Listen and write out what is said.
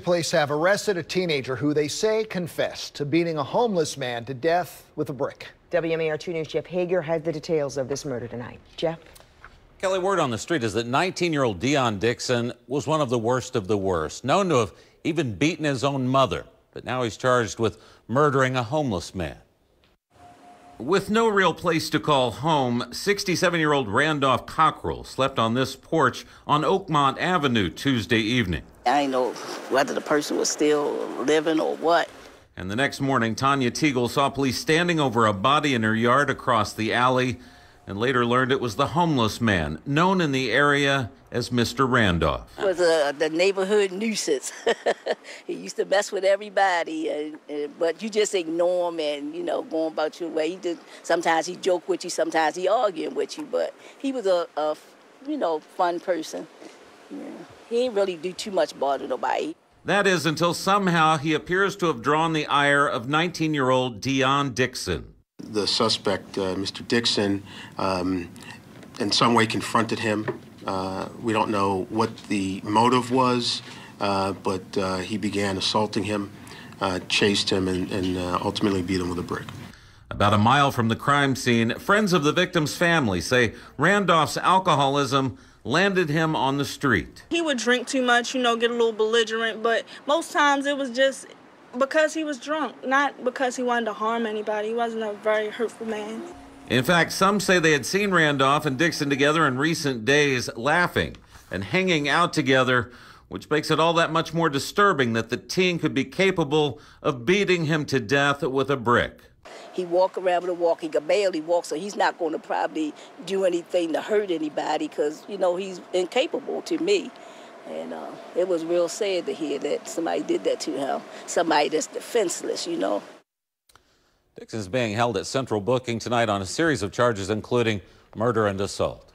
police have arrested a teenager who they say confessed to beating a homeless man to death with a brick. WMAR 2 News' Jeff Hager has the details of this murder tonight. Jeff? Kelly, word on the street is that 19-year-old Dion Dixon was one of the worst, known to have even beaten his own mother. But now he's charged with murdering a homeless man. With no real place to call home, 67-year-old Randolph Cockrell slept on this porch on Oakmont Avenue Tuesday evening. I didn't know whether the person was still living or what. And the next morning, Tanya Teagle saw police standing over a body in her yard across the alley and later learned it was the homeless man, known in the area as Mr. Randolph. He was the neighborhood nuisance. He used to mess with everybody, but you just ignore him and, you know, going about your way. Sometimes he joke with you, sometimes he arguing with you, but he was a fun person. Yeah. He didn't really do too much bother nobody. That is until somehow he appears to have drawn the ire of 19-year-old Dion Dixon. The suspect, Mr. Dixon, in some way confronted him. We don't know what the motive was, but he began assaulting him, chased him, and ultimately beat him with a brick. About a mile from the crime scene, friends of the victim's family say Randolph's alcoholism landed him on the street. He would drink too much, get a little belligerent, but most times it was just because he was drunk, not because he wanted to harm anybody. He wasn't a very hurtful man. In fact, some say they had seen Randolph and Dixon together in recent days, laughing and hanging out together, which makes it all that much more disturbing that the teen could be capable of beating him to death with a brick. He walked around with a walk. He could barely walk, so he's not going to probably do anything to hurt anybody because, he's incapable to me. And it was real sad to hear that somebody did that to him, somebody that's defenseless, Dixon is being held at Central Booking tonight on a series of charges, including murder and assault.